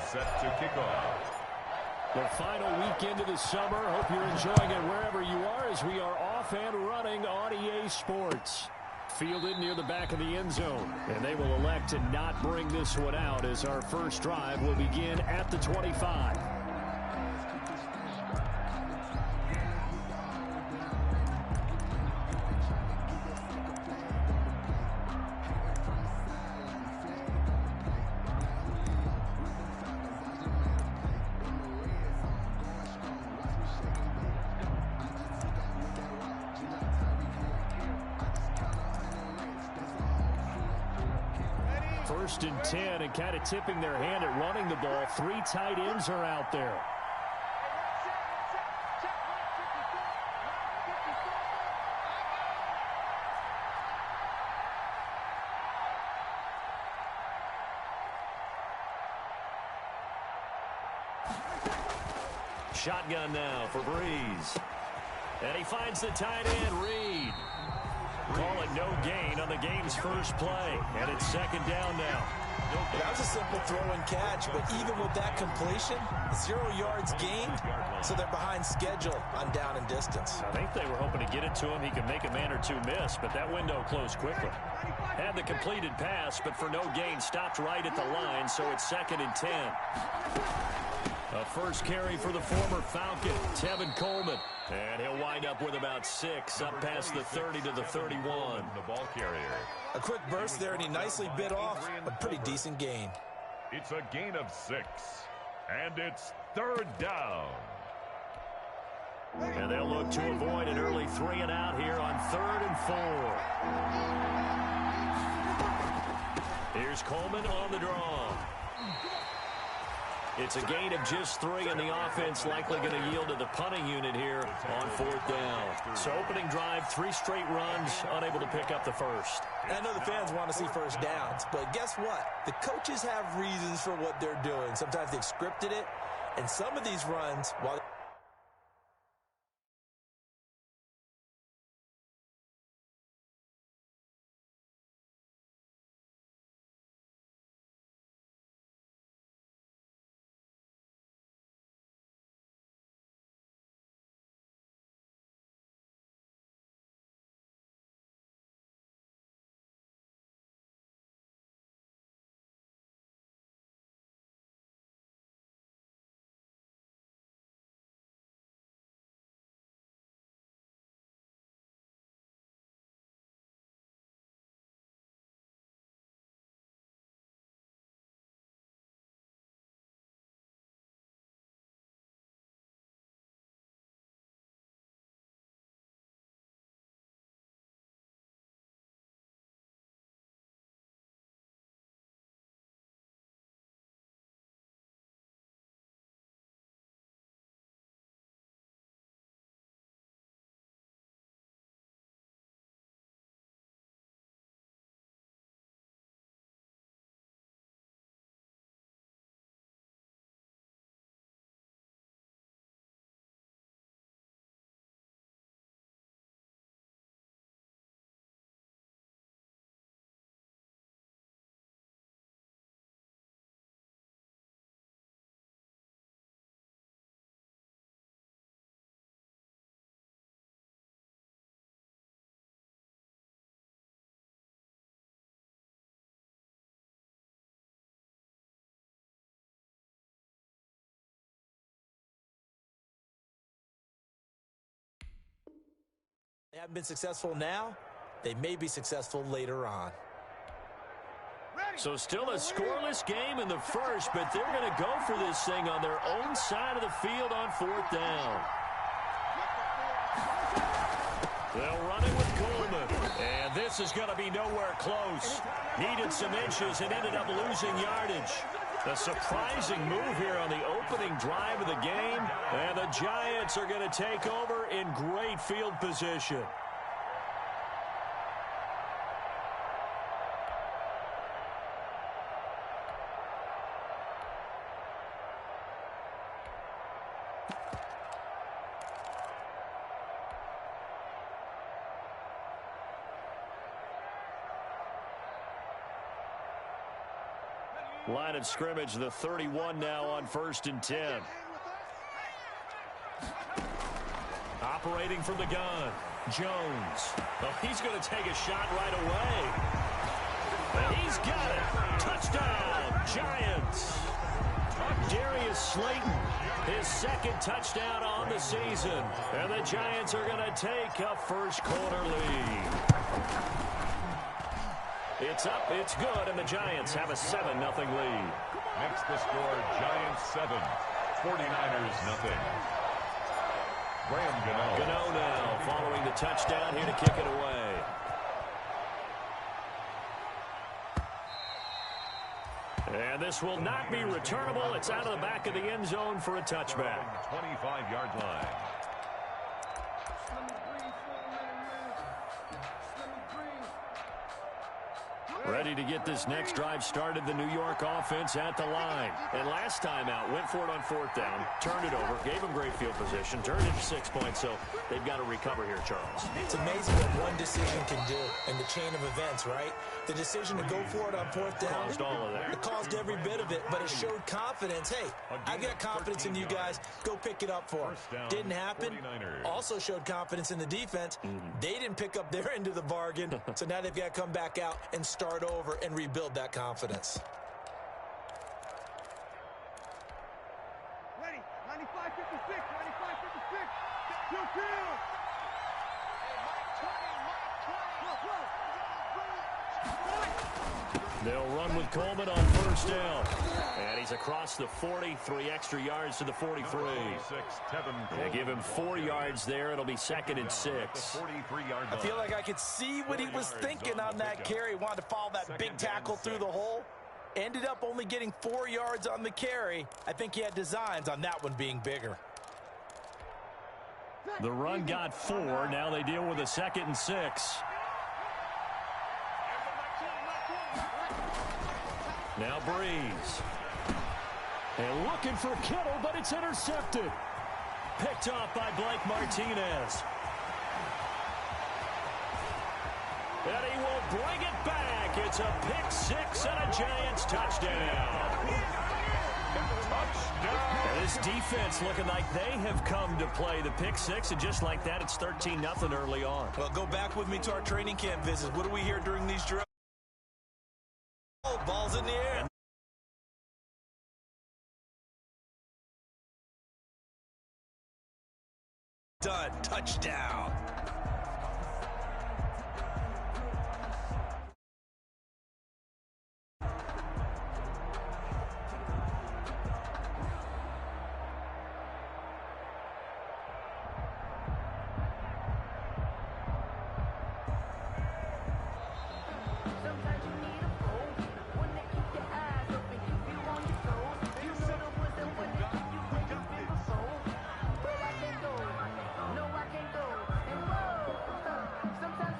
set to kick off. The final weekend of the summer. Hope you're enjoying it wherever you are as we are off and running on EA Sports. Fielded near the back of the end zone. And they will elect to not bring this one out as our first drive will begin at the 25. First and 10, and kind of tipping their hand at running the ball. 3 tight ends are out there. Shotgun now for Breeze. And he finds the tight end, Reed. Call it no gain on the game's first play. And it's second down now. That was a simple throw and catch, but even with that completion, 0 yards gained, so they're behind schedule on down and distance. I think they were hoping to get it to him. He could make a man or two miss, but that window closed quickly. Had the completed pass, but for no gain, stopped right at the line, so it's second and 10. A first carry for the former Falcon, Tevin Coleman. And he'll wind up with about 6, up past the 30 to the 31. The ball carrier. A quick burst there, and he nicely bit off a pretty decent gain. It's a gain of 6, and it's third down. And they'll look to avoid an early 3 and out here on 3rd and 4. Here's Coleman on the draw. It's a gain of just 3, and the offense likely going to yield to the punting unit here on 4th down. So opening drive, 3 straight runs, unable to pick up the first. I know the fans want to see first downs, but guess what? The coaches have reasons for what they're doing. Sometimes they've scripted it, and some of these runs, while they haven't been successful now, they may be successful later on. So still a scoreless game in the first, but they're going to go for this thing on their own side of the field on 4th down. They'll run it with Coleman. And this is going to be nowhere close. Needed some inches and ended up losing yardage. A surprising move here on the opening drive of the game. And the Giants are going to take over in great field position. Line of scrimmage, the 31 now on 1st and 10. Operating from the gun, Jones. Oh, he's going to take a shot right away. And he's got it. Touchdown, Giants. Darius Slayton, his second touchdown on the season. And the Giants are going to take a first quarter lead. It's up, it's good, and the Giants have a 7-0 lead. Next the score, Giants 7, 49ers nothing. Graham Gano. Gano now following the touchdown here to kick it away. And this will not be returnable. It's out of the back of the end zone for a touchback. 25-yard line. Ready to get this next drive started, the New York offense at the line. And last time out, went for it on 4th down, turned it over, gave them great field position, turned it to 6 points, so they've got to recover here, Charles. It's amazing what one decision can do in the chain of events, right? The decision to go for it on 4th down. Caused all of that. It caused every bit of it, but it showed confidence. Hey, I got confidence in you guys. Go pick it up for them. Didn't happen. 49ers. Also showed confidence in the defense. They didn't pick up their end of the bargain, so now they've got to come back out and start over and rebuild that confidence. Ready, 95-56, 95-56, 2-2. They'll run with Coleman on 1st down. And he's across the 40, 3 extra yards to the 43. They give him 4 yards there. It'll be 2nd and 6. I feel like I could see what he was thinking on that carry. He wanted to follow that big tackle through the hole. Ended up only getting 4 yards on the carry. I think he had designs on that one being bigger. The run got 4. Now they deal with a 2nd and 6. Now Breeze. And looking for Kittle, but it's intercepted. Picked off by Blake Martinez. And he will bring it back. It's a pick 6 and a Giants touchdown. And this defense looking like they have come to play the pick 6, and just like that, it's 13-0 early on. Well, go back with me to our training camp visits. What do we hear during these drills? Ball's in the air. Done. Touchdown.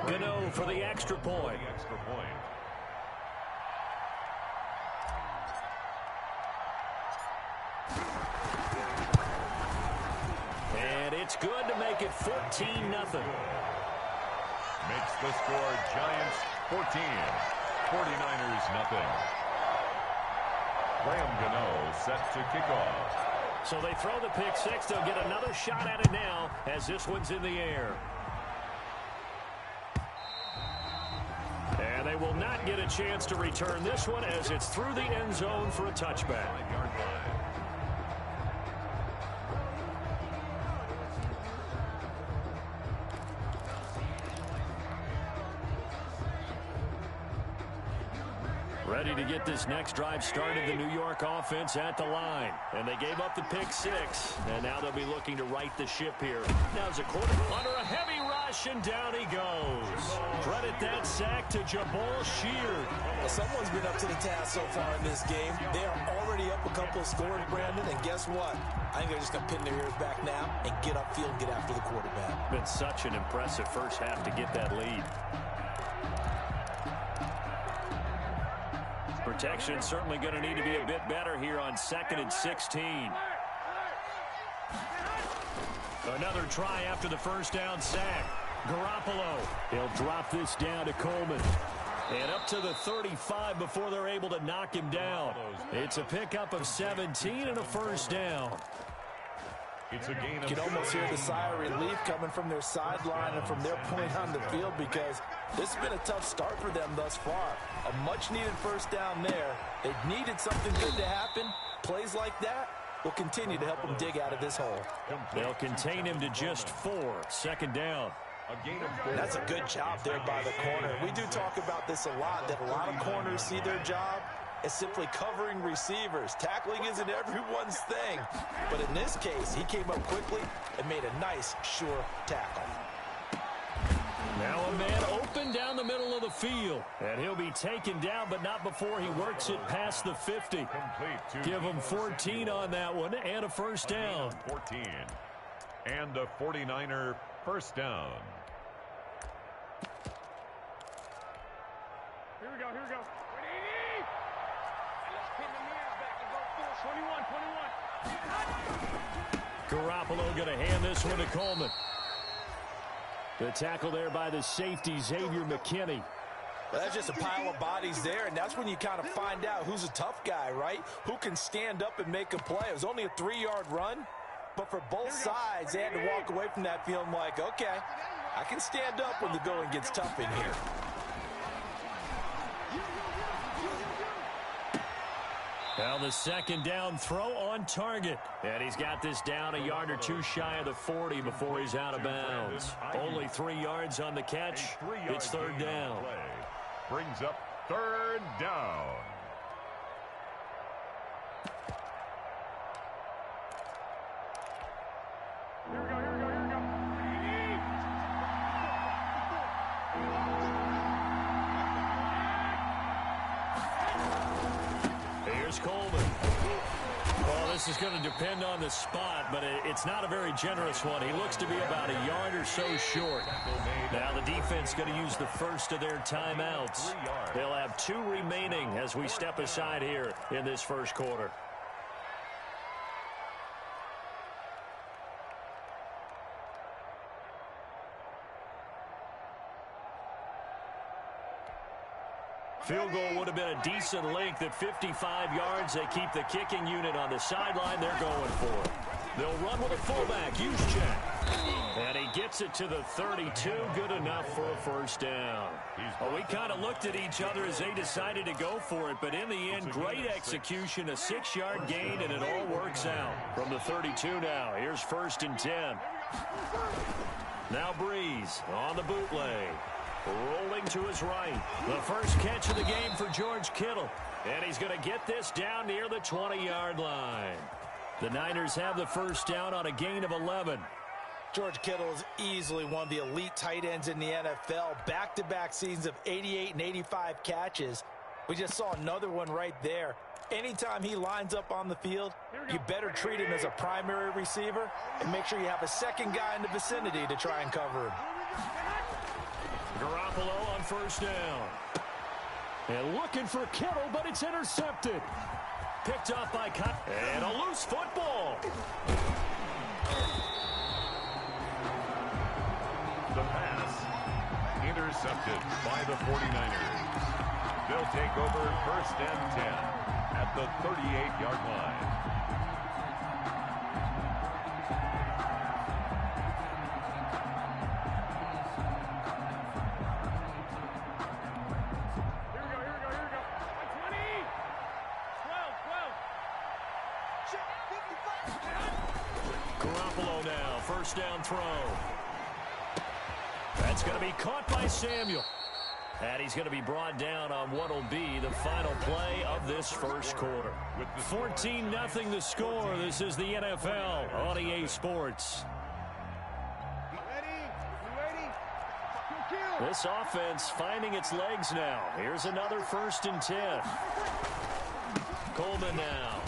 Gano for the extra point. And it's good to make it 14-0. Makes the score Giants 14, 49ers nothing. Graham Gano set to kick off. So they throw the pick 6. They'll get another shot at it now as this one's in the air. And they will not get a chance to return this one as it's through the end zone for a touchback. 5-yard line. Ready to get this next drive started, the New York offense at the line. And they gave up the pick 6, and now they'll be looking to right the ship here. Now as a quarter under a heavy rush, and down he goes. Credit that sack to Jabal Sheard. Well, someone's been up to the task so far in this game. They are already up a couple of scores, Brandon, and guess what? I think they're just going to pin their ears back now and get upfield and get after the quarterback. Been such an impressive first half to get that lead. Protection certainly going to need to be a bit better here on 2nd and 16. Another try after the first down sack. Garoppolo. He'll drop this down to Coleman. And up to the 35 before they're able to knock him down. It's a pickup of 17 and a first down. It's a gain of You can almost hear the sigh of relief coming from their sideline and from their point on the field, because this has been a tough start for them thus far. A much-needed first down there. They needed something good to happen. Plays like that will continue to help them dig out of this hole. They'll contain him to just 4. Second down. That's a good job there by the corner. We do talk about this a lot, that a lot of corners see their job as simply covering receivers. Tackling isn't everyone's thing. But in this case, he came up quickly and made a nice, sure tackle. Now a man open down the middle of the field. And he'll be taken down, but not before he works it past the 50. Give him 14 on that one and a first down. 14. And a 49er first down. Here we go, here we go. 21, 21. Garoppolo going to hand this one to Coleman. The tackle there by the safety, Xavier McKinney. Well, that's just a pile of bodies there, and that's when you kind of find out who's a tough guy, right? Who can stand up and make a play. It was only a 3-yard run, but for both sides, they had to walk away from that feeling like, okay, I can stand up when the going gets tough in here. Now the second down throw on target. And he's got this down a yard or two shy of the 40 before he's out of bounds. Only 3 yards on the catch. It's third down. Brings up third down. Here we go, here we go, here we go. Here's Coleman. Well, this is going to depend on the spot, but it's not a very generous one. He looks to be about a yard or so short. Now the defense going to use the first of their timeouts. They'll have 2 remaining as we step aside here in this first quarter. Field goal would have been a decent length at 55 yards. They keep the kicking unit on the sideline. They're going for it. They'll run with a fullback, Juszczyk. And he gets it to the 32. Good enough for a first down. Well, we kind of looked at each other as they decided to go for it, but in the end, great execution, a 6-yard gain, and it all works out. From the 32 now, here's 1st and 10. Now Breeze on the bootleg. Rolling to his right. The first catch of the game for George Kittle. And he's going to get this down near the 20-yard line. The Niners have the first down on a gain of 11. George Kittle is easily one of the elite tight ends in the NFL. Back-to-back seasons of 88 and 85 catches. We just saw another one right there. Anytime he lines up on the field, you better treat him as a primary receiver and make sure you have a second guy in the vicinity to try and cover him. Garoppolo on first down. And looking for Kittle, but it's intercepted. Picked off by Kyle. And a loose football. The pass intercepted by the 49ers. They'll take over 1st and 10 at the 38-yard line. Garoppolo now, first down throw. That's going to be caught by Samuel. And he's going to be brought down on what will be the final play of this first quarter. 14-0 the score. This is the NFL on EA Sports. This offense finding its legs now. Here's another 1st and 10. Coleman now.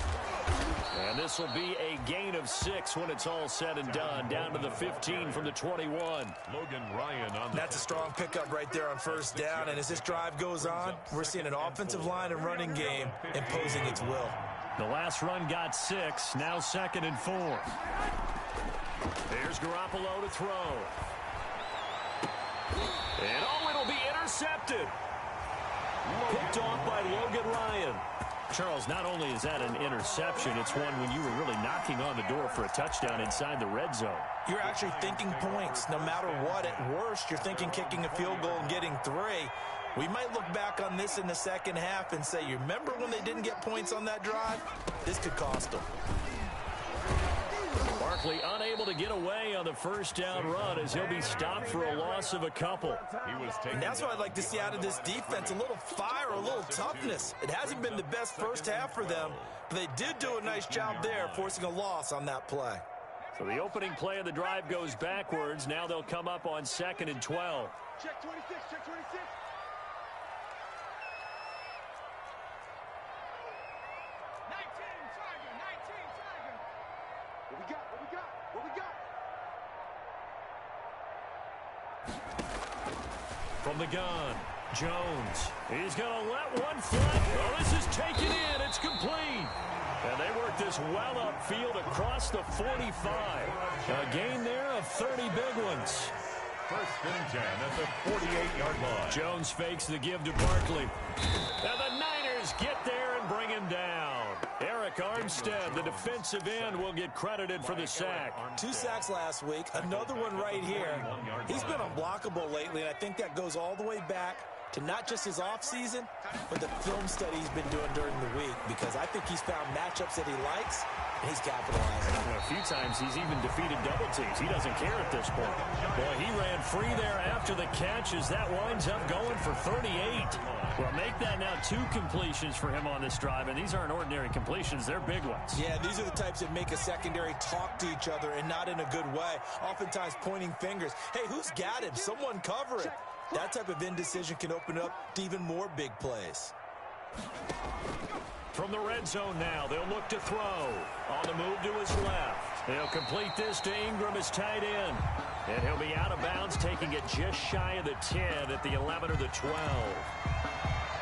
And this will be a gain of 6 when it's all said and done. Down to the 15 from the 21. Logan Ryan on the That's a strong pickup right there on first down. And as this drive goes on, we're seeing an offensive line and running game imposing its will. The last run got 6. Now 2nd and 4. There's Garoppolo to throw. And it'll be intercepted. Picked off by Logan Ryan. Charles, not only is that an interception, it's one when you were really knocking on the door for a touchdown inside the red zone. You're actually thinking points. No matter what, at worst, you're thinking kicking a field goal and getting 3. We might look back on this in the second half and say, you remember when they didn't get points on that drive? This could cost them. Barkley unable to get away on the first down run as he'll be stopped for a loss of a couple. And that's what I'd like to see out of this defense, a little fire, a little toughness. It hasn't been the best first half for them, but they did do a nice job there, forcing a loss on that play. So the opening play of the drive goes backwards. Now they'll come up on 2nd and 12. Check 26, check 26. 19, Tiger, 19, Tiger. What we got, what we got, what we got? From the gun, Jones. He's going to let one fly. Oh, this is taken in. It's complete. And they work this well upfield across the 45. A gain there of 30 big ones. First and 10 at the 48-yard line. Jones fakes the give to Barkley. And the Niners get there and bring him down. Eric Armstead, the defensive end, will get credited for the sack. 2 sacks last week, another one right here. He's been unblockable lately, and I think that goes all the way back to not just his offseason, but the film study he's been doing during the week, because I think he's found matchups that he likes, and he's capitalizing. A few times he's even defeated double teams. He doesn't care at this point. Boy, he ran free there after the catch as that winds up going for 38. Well, make that now 2 completions for him on this drive, and these aren't ordinary completions. They're big ones. Yeah, these are the types that make a secondary talk to each other, and not in a good way. Oftentimes pointing fingers. Hey, who's got him? Someone cover it. That type of indecision can open up to even more big plays. From the red zone now, they'll look to throw. On the move to his left. He'll complete this to Ingram, his tight end. And he'll be out of bounds, taking it just shy of the 10 at the 11 or the 12.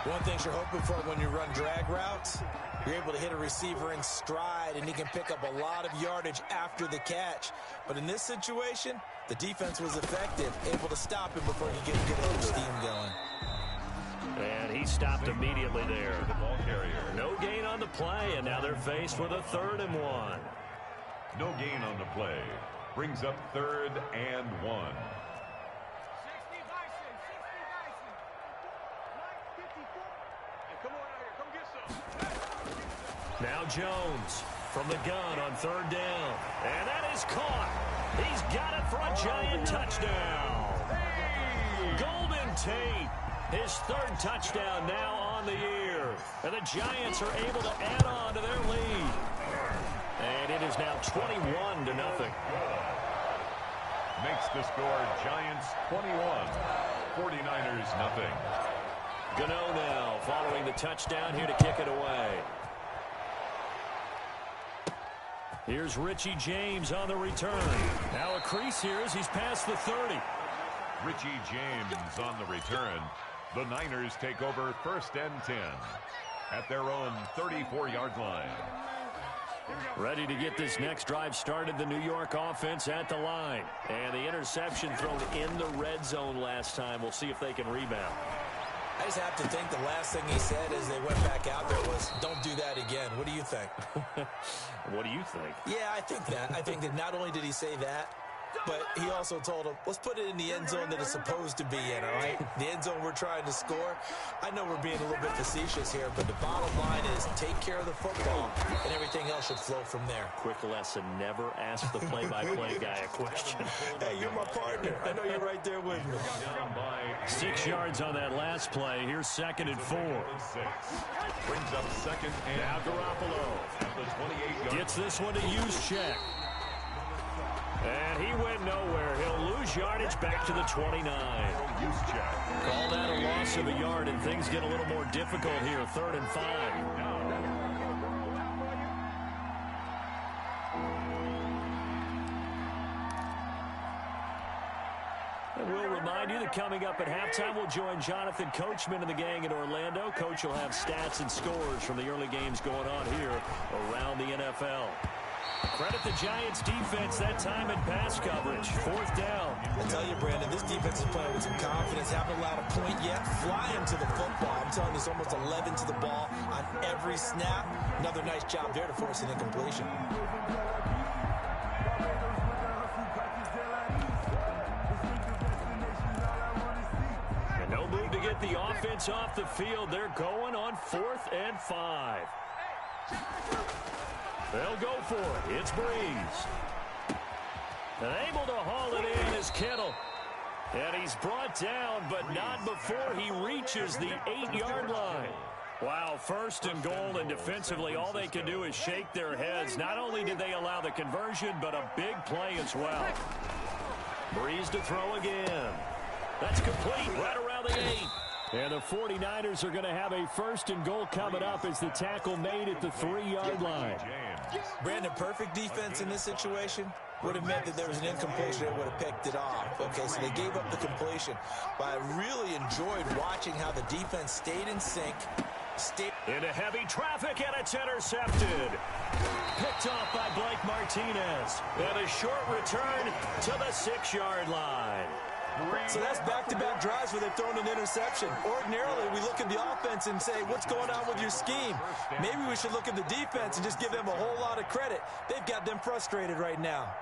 One thing you're hoping for when you run drag routes, you're able to hit a receiver in stride, and he can pick up a lot of yardage after the catch. But in this situation, the defense was effective, able to stop him before he could get a little steam going. And he stopped immediately there. The ball carrier. No gain on the play, and now they're faced with a 3rd and 1. No gain on the play. Brings up 3rd and 1. 60 Bison, 60 Bison. 54. Hey, come on out here, come get some. Now Jones from the gun on 3rd down. And that is caught. He's got it for a giant touchdown. Golden Tate. His 3rd touchdown now on the year. And the Giants are able to add on to their lead. And it is now 21-0. Makes the score Giants 21, 49ers nothing. Gano now following the touchdown here to kick it away. Here's Richie James on the return. Now a crease here as he's past the 30. Richie James on the return. The Niners take over 1st and 10 at their own 34-yard line. Ready to get this next drive started, the New York offense at the line. And the interception thrown in the red zone last time. We'll see if they can rebound. I just have to think the last thing he said as they went back out there was, don't do that again. What do you think? What do you think? Yeah, I think that. I think that not only did he say that, but he also told him, let's put it in the end zone that it's supposed to be in, all right? The end zone we're trying to score. I know we're being a little bit facetious here, but the bottom line is take care of the football, and everything else should flow from there. Quick lesson, never ask the play-by-play guy a question. Hey, you're my partner. I know you're right there with me. 6 yards on that last play. Here's 2nd and 4. Brings up 2nd and now Garoppolo at the 28-yard. gets this one to Juszczyk. And he went nowhere. He'll lose yardage back to the 29. Call that a loss of a yard, and things get a little more difficult here. 3rd and 5. And we'll remind you that coming up at halftime, we'll join Jonathan Coachman and the gang in Orlando. Coach will have stats and scores from the early games going on here around the NFL. Credit the Giants defense that time in pass coverage. 4th down. I tell you, Brandon, this defense is playing with some confidence. Haven't allowed a point yet. Flying to the football. I'm telling you, it's almost 11 to the ball on every snap. Another nice job there to force an incompletion. And no move to get the offense off the field. They're going on 4th and 5. They'll go for it. It's Breeze. And able to haul it in is Kittle. And he's brought down, but not before he reaches the 8-yard line. Wow, 1st and goal, and defensively all they can do is shake their heads. Not only did they allow the conversion, but a big play as well. Breeze to throw again. That's complete right around the 8. And the 49ers are going to have a 1st and goal coming up as the tackle made at the 3-yard line. Brandon, perfect defense in this situation would have meant that there was an incompletion that would have picked it off. Okay, so they gave up the completion. But I really enjoyed watching how the defense stayed in sync. Into heavy traffic, and it's intercepted. Picked off by Blake Martinez. And a short return to the 6-yard line. So that's back-to-back drives where they've thrown an interception. Ordinarily, we look at the offense and say, what's going on with your scheme? Maybe we should look at the defense and just give them a whole lot of credit. They've got them frustrated right now.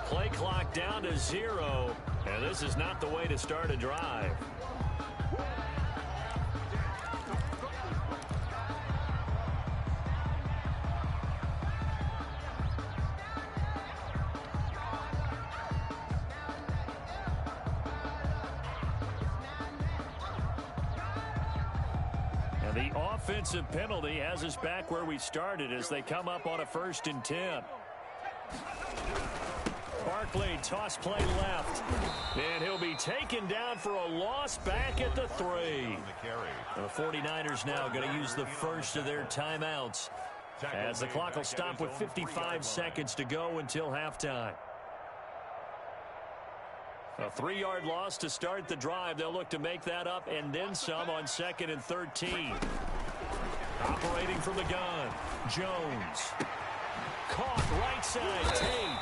Play clock down to 0, and this is not the way to start a drive. And the offensive penalty has us back where we started as they come up on a 1st and 10. Barkley, toss play left. And he'll be taken down for a loss back at the 3. The 49ers now going to use the first of their timeouts as the clock will stop with 55 seconds to go until halftime. A 3-yard loss to start the drive. They'll look to make that up and then some on 2nd and 13. Operating from the gun, Jones. Caught right side, Tate.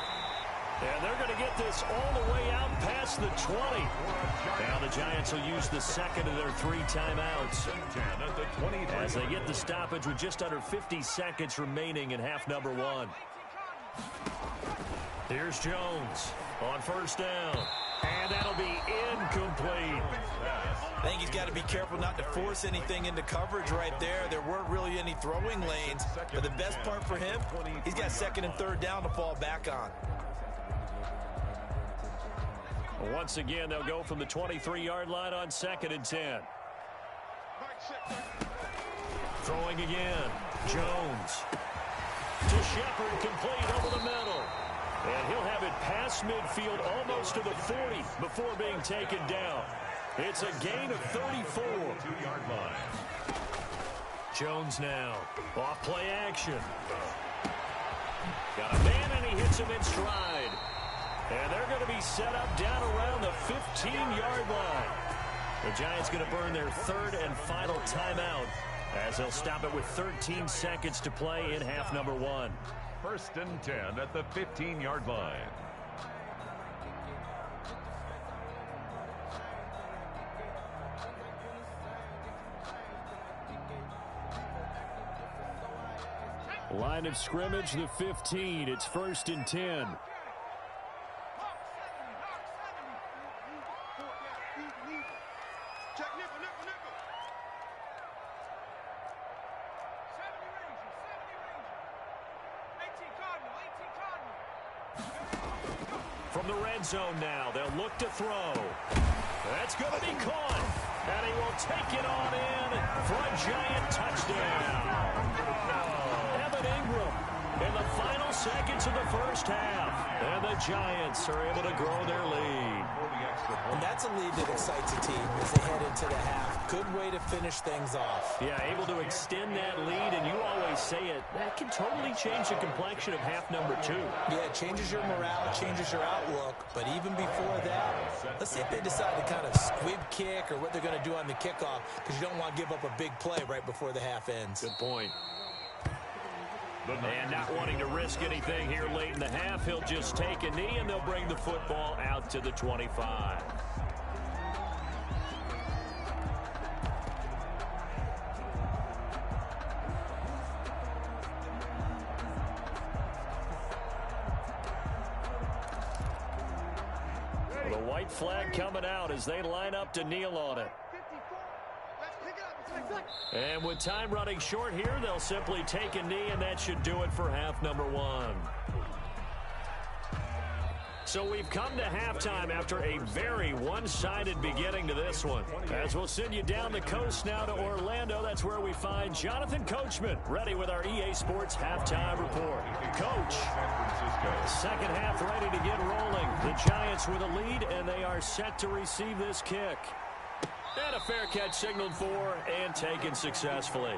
And they're going to get this all the way out past the 20. Now the Giants will use the 2nd of their 3 timeouts as they get the stoppage with just under 50 seconds remaining in half number 1. Here's Jones on 1st down. And that'll be incomplete. I think he's got to be careful not to force anything into coverage right there. There weren't really any throwing lanes. But the best part for him, he's got 2nd and 3rd down to fall back on. Once again, they'll go from the 23-yard line on 2nd and 10. Throwing again. Jones. To Shepard, complete over the middle. And he'll have it past midfield almost to the 40 before being taken down. It's a gain of 34. 2-yard line. Jones now. Off play action. Got a man, and he hits him in stride. And they're going to be set up down around the 15-yard line. The Giants going to burn their 3rd and final timeout as they'll stop it with 13 seconds to play in half number 1. 1st and 10 at the 15-yard line. Line of scrimmage, the 15. It's 1st and 10. From the red zone now, they'll look to throw. That's going to be caught. And he will take it on in for a Giant touchdown. Evan Ingram in the final seconds of the first half. And the Giants are able to grow their lead. And that's a lead that excites a team as they head into the half. Good way to finish things off. Yeah, able to extend that lead, and you always say it, that can totally change the complexion of half number 2. Yeah, it changes your morale, changes your outlook. But even before that, let's see if they decide to kind of squib kick or what they're going to do on the kickoff, because you don't want to give up a big play right before the half ends. Good point. And not wanting to risk anything here late in the half, he'll just take a knee, and they'll bring the football out to the 25. The white flag coming out as they line up to kneel on it. And with time running short here, they'll simply take a knee, and that should do it for half number 1. So we've come to halftime after a very one-sided beginning to this one. As we'll send you down the coast now to Orlando, that's where we find Jonathan Coachman, ready with our EA Sports halftime report. Coach, second half ready to get rolling. The Giants with a lead, and they are set to receive this kick. And a fair catch signaled for and taken successfully.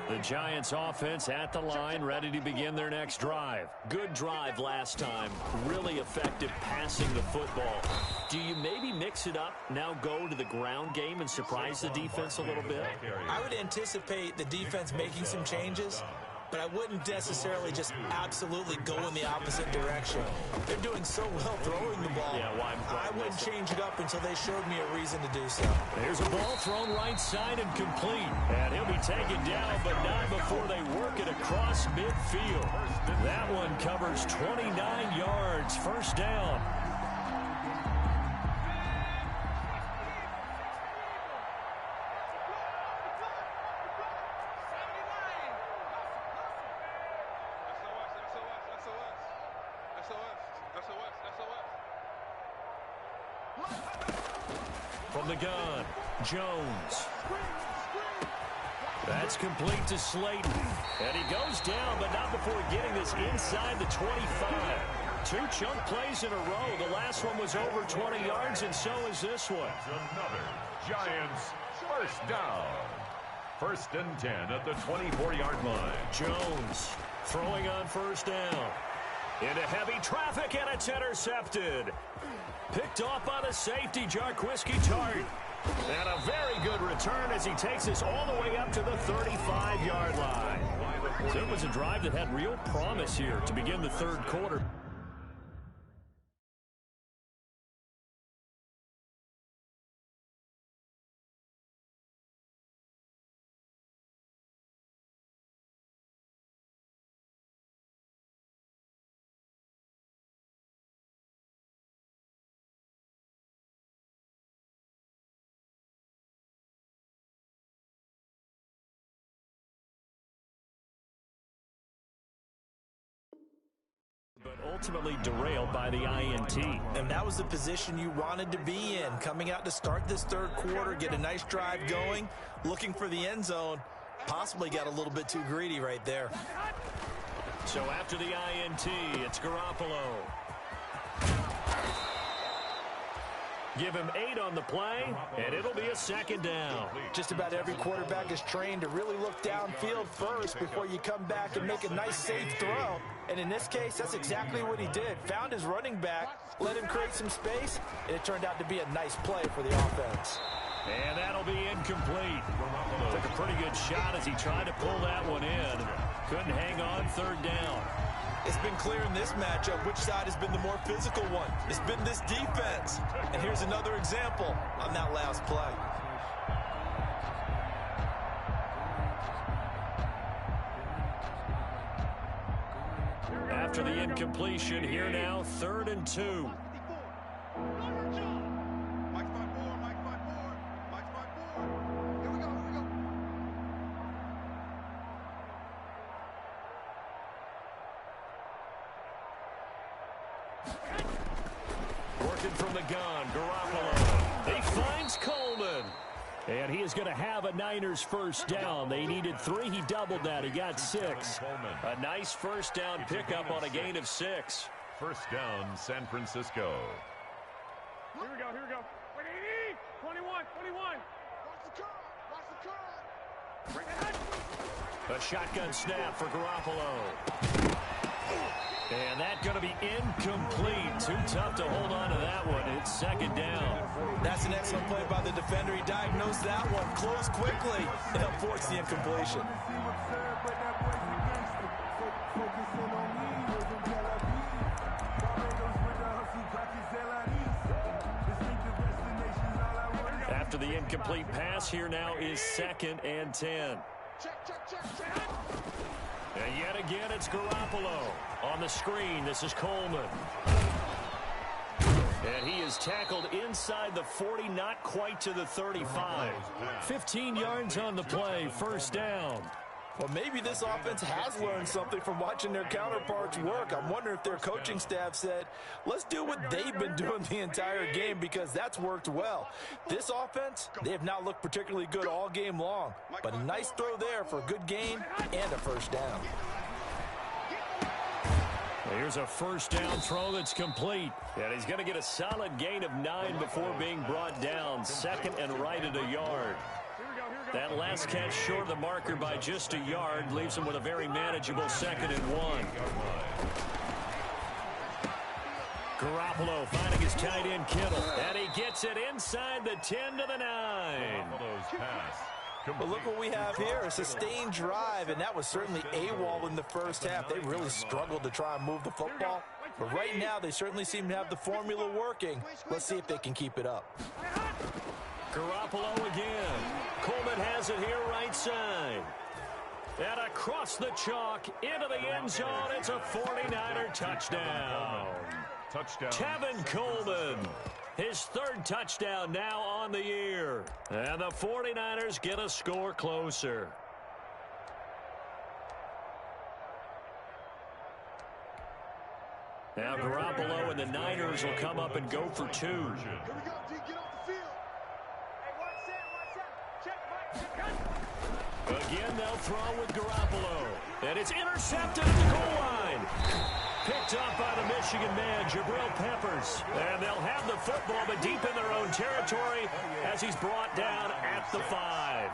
The Giants offense at the line, ready to begin their next drive. Good drive last time. Really effective passing the football. Do you maybe mix it up, now go to the ground game and surprise the defense a little bit? I would anticipate the defense making some changes, but I wouldn't necessarily just absolutely go in the opposite direction. They're doing so well throwing the ball. Yeah, I wouldn't change it up until they showed me a reason to do so. There's a ball thrown right side and complete. And he'll be taken down, but not before they work it across midfield. That one covers 29 yards. First down. From the gun, Jones. That's complete to Slayton. And he goes down, but not before getting this inside the 25. 2 chunk plays in a row. The last one was over 20 yards, and so is this one. Another Giants first down. First and 10 at the 24-yard line. Jones throwing on first down. Into heavy traffic, and it's intercepted. Picked off by the safety, Jarquiski Tart. And a very good return as he takes us all the way up to the 35-yard line. So it was a drive that had real promise here to begin the third quarter. But ultimately derailed by the INT. And that was the position you wanted to be in. Coming out to start this third quarter, get a nice drive going, looking for the end zone. Possibly got a little bit too greedy right there. So after the INT, it's Garoppolo. Give him 8 on the play, and it'll be a second down. Just about every quarterback is trained to really look downfield first before you come back and make a nice, safe throw. And in this case, that's exactly what he did. Found his running back, let him create some space, and it turned out to be a nice play for the offense. And that'll be incomplete. Took a pretty good shot as he tried to pull that one in. Couldn't hang on third down. It's been clear in this matchup which side has been the more physical one. It's been this defense. And here's another example on that last play. After the incompletion, here now, 3rd and 2. Working from the gun, Garoppolo. He finds Coleman. And he is going to have a Niners first down. They needed 3. He doubled that. He got 6. A nice first down pickup on a gain of 6. First down, San Francisco. Here we go, here we go. 21, 21. Watch the curve. A shotgun snap for Garoppolo. And that's going to be incomplete. Too tough to hold on to that one. It's second down. That's an excellent play by the defender. He diagnosed that one, closed quickly, and forced the incompletion. After the incomplete pass, here now is 2nd and 10. And yet again, it's Garoppolo. On the screen, this is Coleman. And he is tackled inside the 40, not quite to the 35. 15 yards on the play, first down. Well, maybe this offense has learned something from watching their counterparts work. I'm wondering if their coaching staff said, let's do what they've been doing the entire game, because that's worked well. This offense, they have not looked particularly good all game long. But a nice throw there for a good gain and a first down. Here's a first down throw that's complete. And he's going to get a solid gain of 9 before being brought down. 2nd and right at a yard. That last catch short of the marker by just a yard leaves him with a very manageable 2nd and 1. Garoppolo finding his tight end Kittle. And he gets it inside the 10 to the 9. But look what we have here, a sustained drive, and that was certainly AWOL in the first half. They really struggled to try and move the football. But right now, they certainly seem to have the formula working. Let's see if they can keep it up. Garoppolo again. Coleman has it here right side. And across the chalk into the end zone. It's a 49er touchdown. Tevin Coleman. His 3rd touchdown now on the year. And the 49ers get a score closer. Now Garoppolo and the Niners will come up and go for 2. Here we go, D. Get off the field. Hey, watch that. Check. Again, they'll throw with Garoppolo. And it's intercepted at the goal line. Picked up by the Michigan man, Jabril Peppers. And they'll have the football, but deep in their own territory as he's brought down at the 5.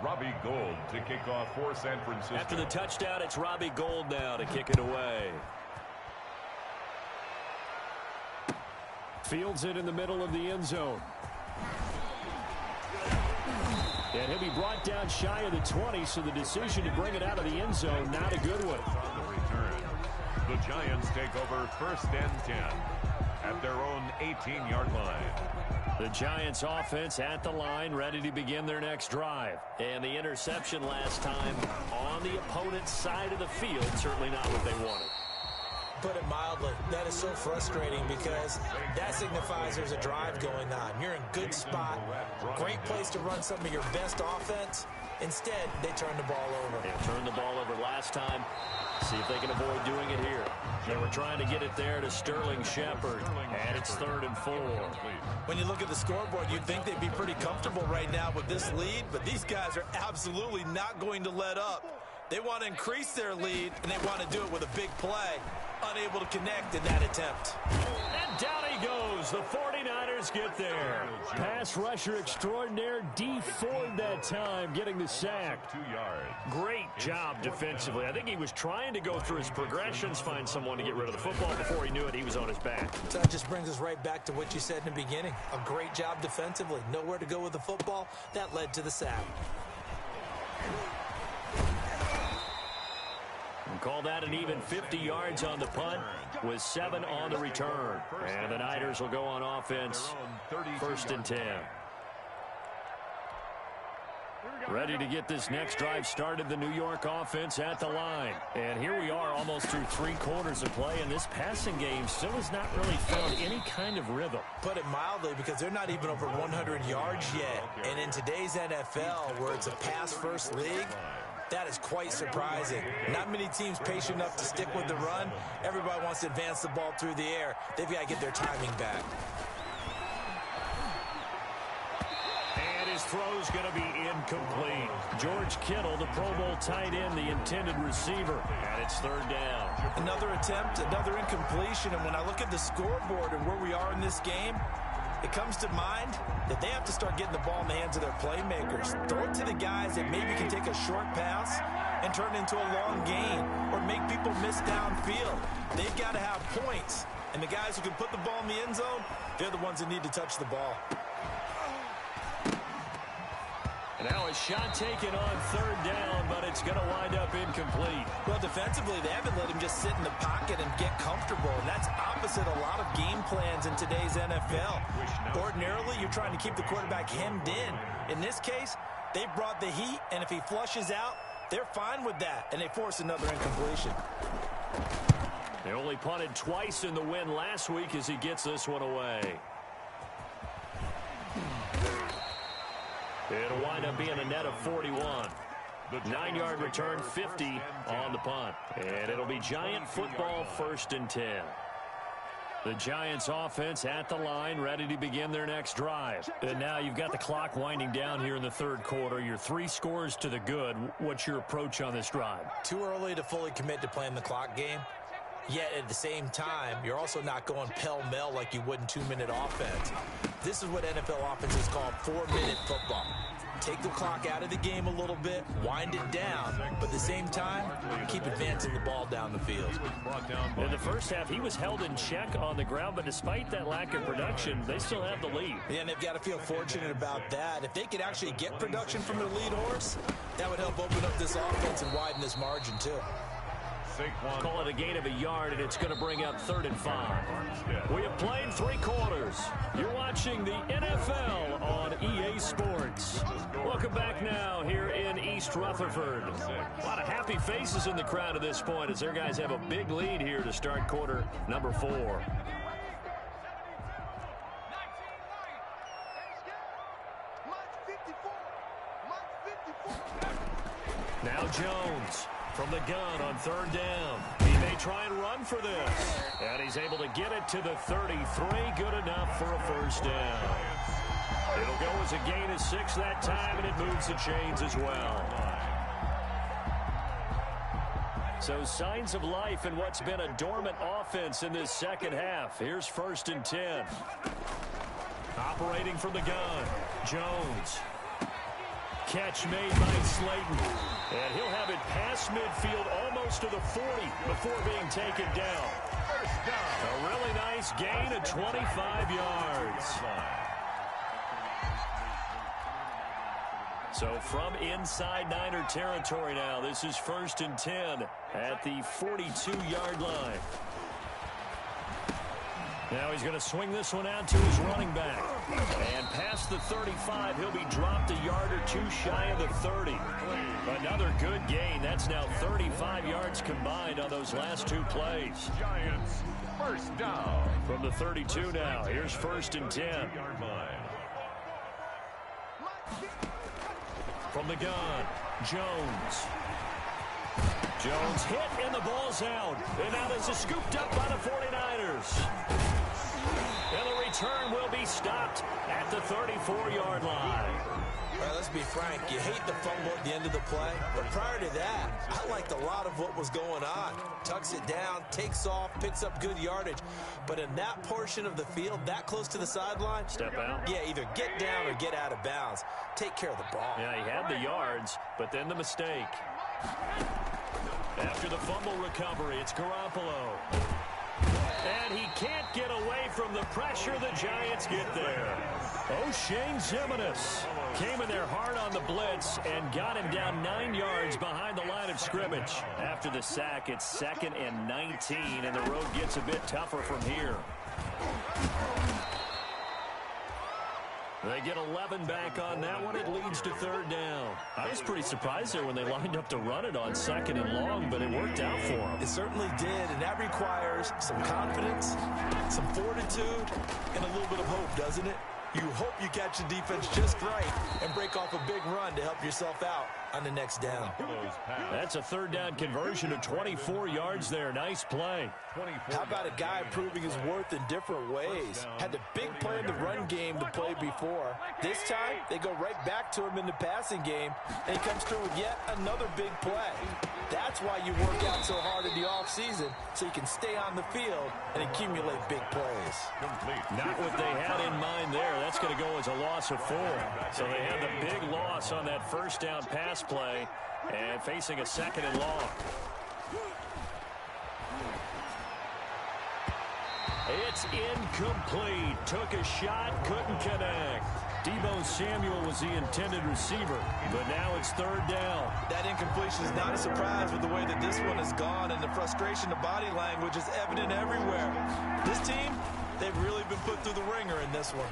Robbie Gould to kick off for San Francisco. After the touchdown, it's Robbie Gould now to kick it away. Fields it in the middle of the end zone. And he'll be brought down shy of the 20, so the decision to bring it out of the end zone, not a good one. On the return, the Giants take over 1st and 10 at their own 18-yard line. The Giants offense at the line, ready to begin their next drive. And the interception last time on the opponent's side of the field, certainly not what they wanted. Put it mildly, that is so frustrating because that signifies there's a drive going on. You're in good spot, great place to run some of your best offense. Instead, they turn the ball over. They turned the ball over last time. See if they can avoid doing it here. They were trying to get it there to Sterling Shepard, and it's 3rd and 4. When you look at the scoreboard, you'd think they'd be pretty comfortable right now with this lead, but these guys are absolutely not going to let up. They want to increase their lead, and they want to do it with a big play. Unable to connect in that attempt. And down he goes. The 49ers get there. Pass rusher extraordinaire, D Ford that time, getting the sack. 2 yards. Great job defensively. I think he was trying to go through his progressions, find someone to get rid of the football. Before he knew it, he was on his back. So that just brings us right back to what you said in the beginning. A great job defensively. Nowhere to go with the football. That led to the sack. Call that an even 50 yards on the punt with 7 on the return. And the Niners will go on offense 1st and 10. Ready to get this next drive started, the New York offense at the line. And here we are almost through 3 quarters of play, and this passing game still has not really found any kind of rhythm. Put it mildly, because they're not even over 100 yards yet. And in today's NFL, where it's a pass-first league, that is quite surprising. Not many teams patient enough to stick with the run. Everybody wants to advance the ball through the air. They've got to get their timing back. His throw's going to be incomplete. George Kittle, the Pro Bowl tight end, the intended receiver, and it's 3rd down. Another attempt, another incompletion, and when I look at the scoreboard and where we are in this game, it comes to mind that they have to start getting the ball in the hands of their playmakers. Throw it to the guys that maybe can take a short pass and turn it into a long gain or make people miss downfield. They've got to have points, and the guys who can put the ball in the end zone, they're the ones that need to touch the ball. And now a shot taken on 3rd down, but it's going to wind up incomplete. Well, defensively, they haven't let him just sit in the pocket and get comfortable, and that's opposite a lot of game plans in today's NFL. Ordinarily, you're trying to keep the quarterback hemmed in. In this case, they brought the heat, and if he flushes out, they're fine with that, and they force another incompletion. They only punted twice in the win last week as he gets this one away. It'll wind up being a net of 41. 9-yard return, 50 on the punt. And it'll be Giant football, 1st and 10. The Giants offense at the line, ready to begin their next drive. And now you've got the clock winding down here in the 3rd quarter. You're 3 scores to the good. What's your approach on this drive? Too early to fully commit to playing the clock game. Yet at the same time, you're also not going pell-mell like you would in 2-minute offense. This is what NFL offenses call 4-minute football. Take the clock out of the game a little bit, wind it down, but at the same time, keep advancing the ball down the field. In the first half, he was held in check on the ground, but despite that lack of production, they still have the lead. Yeah, and they've got to feel fortunate about that. If they could actually get production from their lead horse, that would help open up this offense and widen this margin too. Call it a gain of a yard, and it's going to bring up 3rd and 5. We have played 3 quarters. You're watching the NFL on EA Sports. Welcome back now here in East Rutherford. A lot of happy faces in the crowd at this point as their guys have a big lead here to start quarter number 4. Now Jones from the gun on 3rd down. He may try and run for this. And he's able to get it to the 33. Good enough for a 1st down. It'll go as a gain of 6 that time, and it moves the chains as well. So signs of life in what's been a dormant offense in this 2nd half. Here's 1st and 10. Operating from the gun, Jones. Catch made by Slayton. And he'll have it past midfield almost to the 40 before being taken down. A really nice gain of 25 yards. So from inside Niner territory now, this is 1st and 10 at the 42-yard line. Now he's going to swing this one out to his running back. And past the 35, he'll be dropped a yard or 2 shy of the 30. Another good gain. That's now 35 yards combined on those last 2 plays. Giants, 1st down. From the 32 now, here's 1st and 10. From the gun, Jones. Jones hit, and the ball's out. And now this is scooped up by the 49ers. And the return will be stopped at the 34-yard line. All right, let's be frank. You hate the fumble at the end of the play. But prior to that, I liked a lot of what was going on. Tucks it down, takes off, picks up good yardage. But in that portion of the field, that close to the sideline, step out. Yeah, either get down or get out of bounds. Take care of the ball. Yeah, he had the yards, but then the mistake. After the fumble recovery, it's Garoppolo. And he can't get away from the pressure. The Giants get there. O'Shane Ximines came in there hard on the blitz and got him down 9 yards behind the line of scrimmage. After the sack, it's 2nd and 19, and the road gets a bit tougher from here. They get 11 back on that one. It leads to third down. I was pretty surprised there when they lined up to run it on second and long, but it worked out for them. It certainly did, and that requires some confidence, some fortitude, and a little bit of hope, doesn't it? You hope you catch the defense just right and break off a big run to help yourself out on the next down. That's a third down conversion of 24 yards there. Nice play. How about a guy proving his worth in different ways? Had the big play in the run game to play before. This time, they go right back to him in the passing game, and he comes through with yet another big play. That's why you work out so hard in the offseason, so you can stay on the field and accumulate big plays. Not what they had in mind there. That's going to go as a loss of 4. So they had the big loss on that first down pass play and facing a second and long. It's incomplete. Took a shot, couldn't connect. Deebo Samuel was the intended receiver, but now it's third down. That incompletion is not a surprise with the way that this one has gone, and the frustration of body language is evident everywhere. This team, they've really been put through the ringer in this one.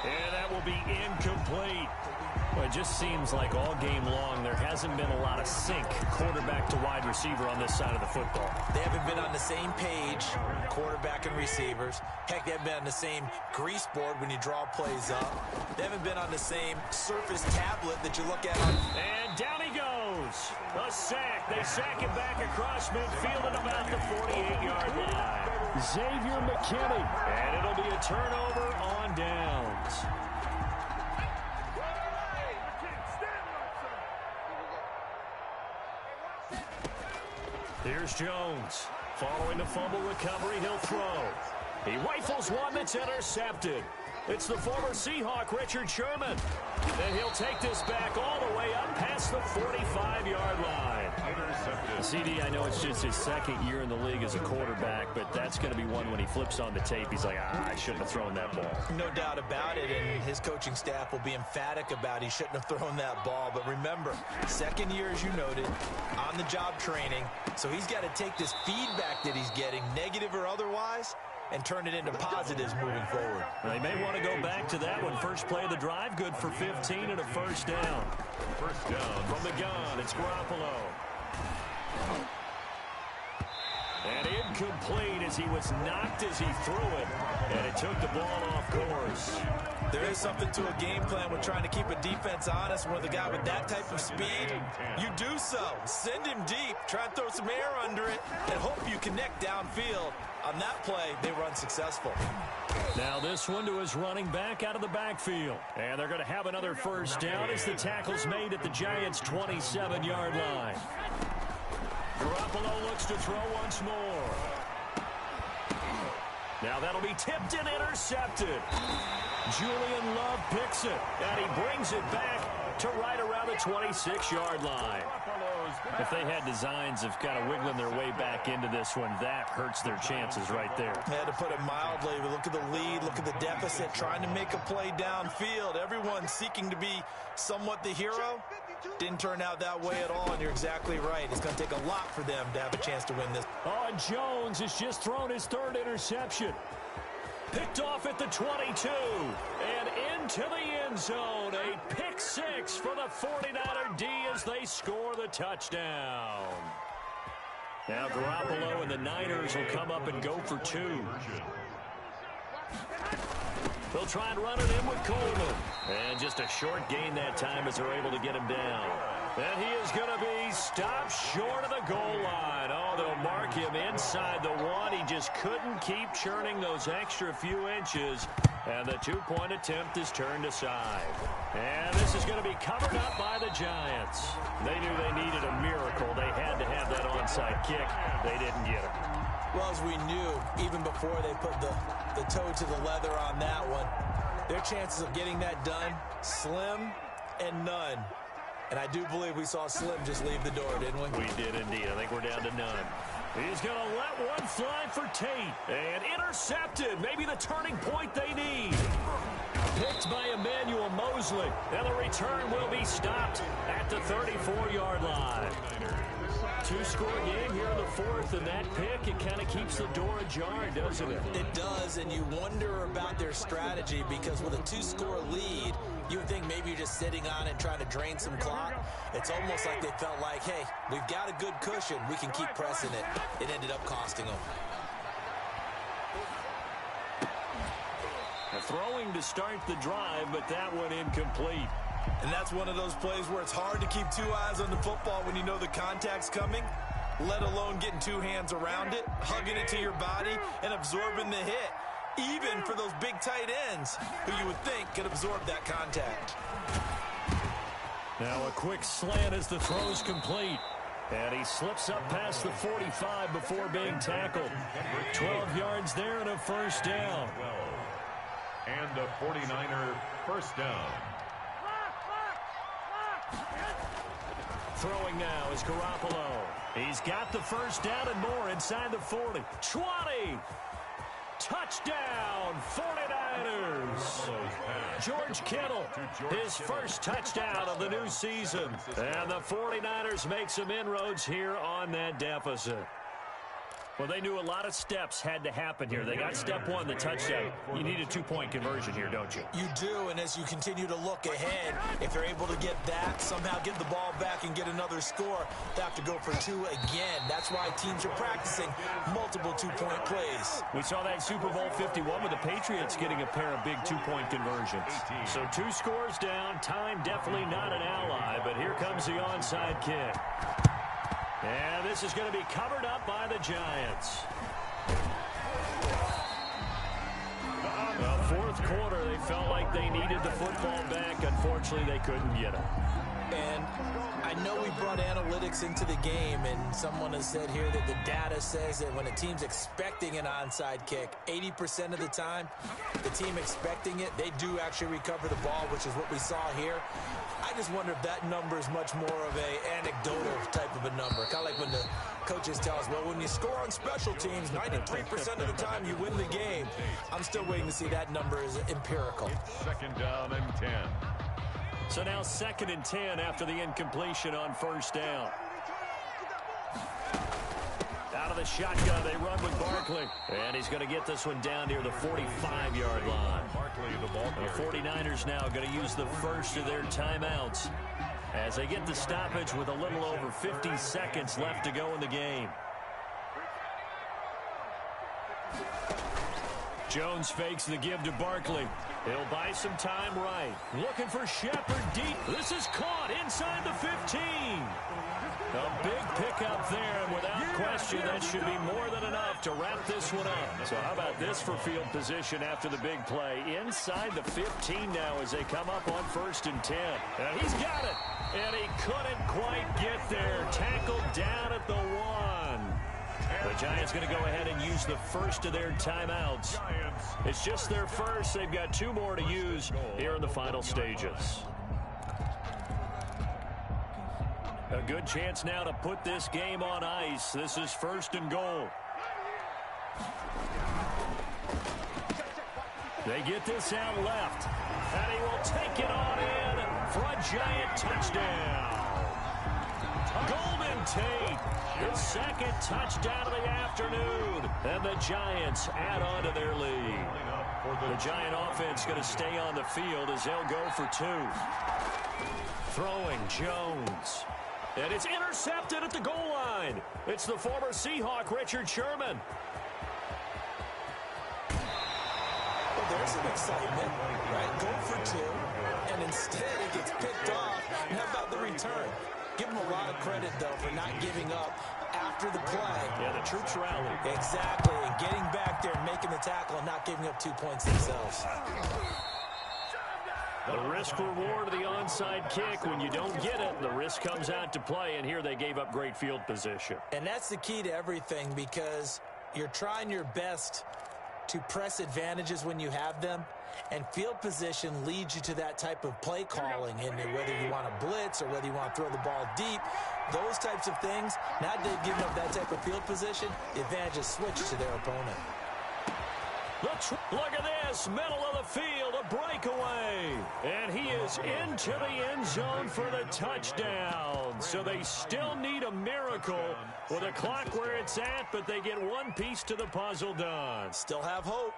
And that will be incomplete. Well, it just seems like all game long there hasn't been a lot of sync quarterback to wide receiver on this side of the football. They haven't been on the same page, quarterback and receivers. Heck, they haven't been on the same grease board when you draw plays up. They haven't been on the same surface tablet that you look at. And down he goes. A sack. They sack him back across midfield at about the 48-yard line. Xavier McKinney. And it'll be a turnover on downs. Here's Jones. Following the fumble recovery, he'll throw. He rifles one that's intercepted. It's the former Seahawk, Richard Sherman. And he'll take this back all the way up past the 45-yard line. CD, I know it's just his second year in the league as a quarterback, but that's going to be one when he flips on the tape. He's like, I shouldn't have thrown that ball. No doubt about it, and his coaching staff will be emphatic about he shouldn't have thrown that ball. But remember, second year, as you noted, on-the-job training, so he's got to take this feedback that he's getting, negative or otherwise, and turn it into positives moving forward. They may want to go back to that one. First play of the drive, good for 15 and a first down. First down From the gun, it's Garoppolo. And incomplete as he was knocked as he threw it. And it took the ball off course. There is something to a game plan with trying to keep a defense honest. With a guy with that type of speed, you do so. Send him deep, try and throw some air under it, and hope you connect downfield. On that play, they were unsuccessful. Now this one to his running back out of the backfield. And they're going to have another first down as the tackle's made at the Giants' 27-yard line. Garoppolo looks to throw once more. Now that'll be tipped and intercepted. Julian Love picks it, and he brings it back to right around the 26-yard line. If they had designs of kind of wiggling their way back into this one, that hurts their chances right there. Yeah, to put it mildly, but look at the lead, look at the deficit, trying to make a play downfield. Everyone seeking to be somewhat the hero. Didn't turn out that way at all, and you're exactly right. It's going to take a lot for them to have a chance to win this. Oh, and Jones has just thrown his third interception. Picked off at the 22 and into the end zone. A pick six for the 49er D as they score the touchdown. Now Garoppolo and the Niners will come up and go for 2. They'll try and run it in with Coleman. And just a short gain that time as they're able to get him down. And he is going to be stopped short of the goal line. Oh, they'll mark him inside the 1. He just couldn't keep churning those extra few inches. And the two-point attempt is turned aside. And this is going to be covered up by the Giants. They knew they needed a miracle. They had to have that onside kick. They didn't get it. Well, as we knew, even before they put the toe to the leather on that one, their chances of getting that done, slim and none. And I do believe we saw Slim just leave the door, didn't we? We did indeed. I think we're down to none. He's going to let one fly for Tate. And intercepted. Maybe the turning point they need. Picked by Emmanuel Mosley. And the return will be stopped at the 34-yard line. Two-score game here in the fourth, and that pick, it kind of keeps the door ajar, doesn't it? It does, and you wonder about their strategy because with a two-score lead, you would think maybe you're just sitting on it and trying to drain some clock. It's almost like they felt like, hey, we've got a good cushion. We can keep pressing it. It ended up costing them. Throwing to start the drive, but that one incomplete. And that's one of those plays where it's hard to keep two eyes on the football when you know the contact's coming, let alone getting two hands around it, hugging it to your body, and absorbing the hit, even for those big tight ends who you would think could absorb that contact. Now a quick slant as the throw's complete. And he slips up past the 45 before being tackled. 12 yards there and a first down. And a 49er first down. Throwing now is Garoppolo. He's got the first down and more inside the 40. 20. Touchdown, 49ers. George Kittle, his first touchdown of the new season. And the 49ers make some inroads here on that deficit. Well, they knew a lot of steps had to happen here. They got step one, the touchdown. You need a two-point conversion here, don't you? You do, and as you continue to look ahead, if they're able to get that, somehow get the ball back and get another score, they have to go for two again. That's why teams are practicing multiple two-point plays. We saw that Super Bowl 51 with the Patriots getting a pair of big two-point conversions. So two scores down, time definitely not an ally, but here comes the onside kick. And this is going to be covered up by the Giants. Well, fourth quarter, they felt like they needed the football back. Unfortunately, they couldn't get it. And I know we brought analytics into the game, and someone has said here that the data says that when a team's expecting an onside kick, 80% of the time, the team expecting it, they do actually recover the ball, which is what we saw here. I just wonder if that number is much more of a anecdotal type of a number. Kind of like when the coaches tell us, well, when you score on special teams, 93% of the time you win the game. I'm still waiting to see that number is empirical. It's second down and 10. So now 2nd and 10 after the incompletion on first down. Out of the shotgun, they run with Barkley. And he's going to get this one down near the 45-yard line. The 49ers now going to use the first of their timeouts as they get the stoppage with a little over 50 seconds left to go in the game. Jones fakes the give to Barkley. He'll buy some time right. Looking for Shepard deep. This is caught inside the 15. A big pickup there, and without question, that should be more than enough to wrap this one up. So how about this for field position after the big play? Inside the 15 now as they come up on 1st and 10. And he's got it, and he couldn't quite get there. Tackled down at the 1. The Giants going to go ahead and use the first of their timeouts. It's just their first. They've got 2 more to use here in the final stages. A good chance now to put this game on ice. This is 1st and goal. They get this out left, and he will take it on in for a Giant touchdown. Golden Tate, his 2nd touchdown of the afternoon, and the Giants add on to their lead. The Giant offense going to stay on the field as they'll go for 2. Throwing Jones. And it's intercepted at the goal line. It's the former Seahawk, Richard Sherman. Well, there's some excitement, right? Go for 2, and instead it gets picked off. And how about the return? Give them a lot of credit, though, for not giving up after the play. Yeah, the troops rallied. Exactly, and getting back there and making the tackle and not giving up 2 points themselves. The risk-reward of the onside kick, when you don't get it, the risk comes out to play, and here they gave up great field position. And that's the key to everything, because you're trying your best to press advantages when you have them, and field position leads you to that type of play calling, and whether you want to blitz or whether you want to throw the ball deep, those types of things. Now they've given up that type of field position, the advantage is switched to their opponent. Look at this, middle of the field, a breakaway. And he is into the end zone for the touchdown. So they still need a miracle with a clock where it's at, but they get one piece to the puzzle done. Still have hope.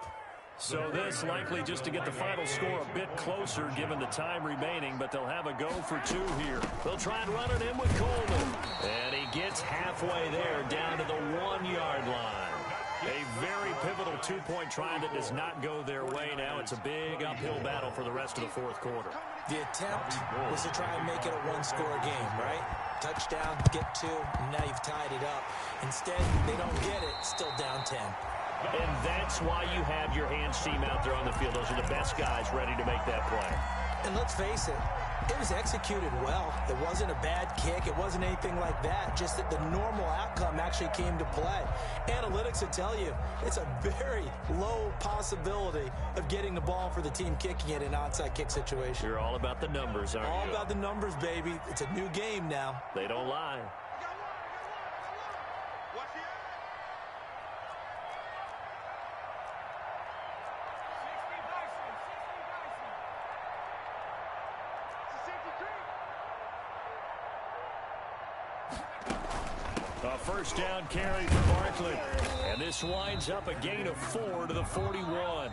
So this likely just to get the final score a bit closer given the time remaining, but they'll have a go for 2 here. They'll try and run it in with Coleman. And he gets halfway there down to the 1-yard line. A very pivotal 2-point try that does not go their way now. It's a big uphill battle for the rest of the fourth quarter. The attempt was to try and make it a one-score game, right? Touchdown, get 2, and now you've tied it up. Instead, they don't get it, still down 10. And that's why you have your hands team out there on the field. Those are the best guys ready to make that play. And let's face it, it was executed well. It wasn't a bad kick. It wasn't anything like that. Just that the normal outcome actually came to play. Analytics will tell you it's a very low possibility of getting the ball for the team kicking it in an onside kick situation. You're all about the numbers, aren't you? All about the numbers, baby. It's a new game now. They don't lie. A first down carry for Barkley. And this winds up a gain of 4 to the 41.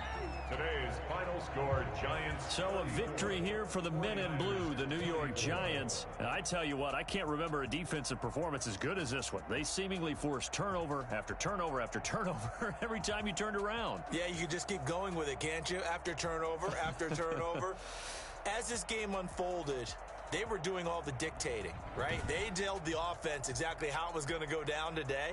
Today's final score, Giants. So a victory here for the men in blue, the New York Giants. And I tell you what, I can't remember a defensive performance as good as this one. They seemingly forced turnover after turnover after turnover every time you turned around. Yeah, you can just keep going with it, can't you? After turnover, after turnover. As this game unfolded, they were doing all the dictating, right? They told the offense exactly how it was going to go down today.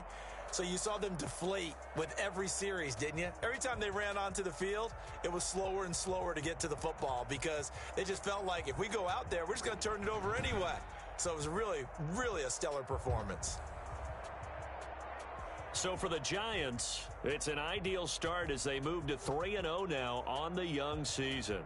So you saw them deflate with every series, didn't you? Every time they ran onto the field, it was slower and slower to get to the football because they just felt like if we go out there, we're just going to turn it over anyway. So it was really, really a stellar performance. So for the Giants, it's an ideal start as they move to 3-0 now on the young season.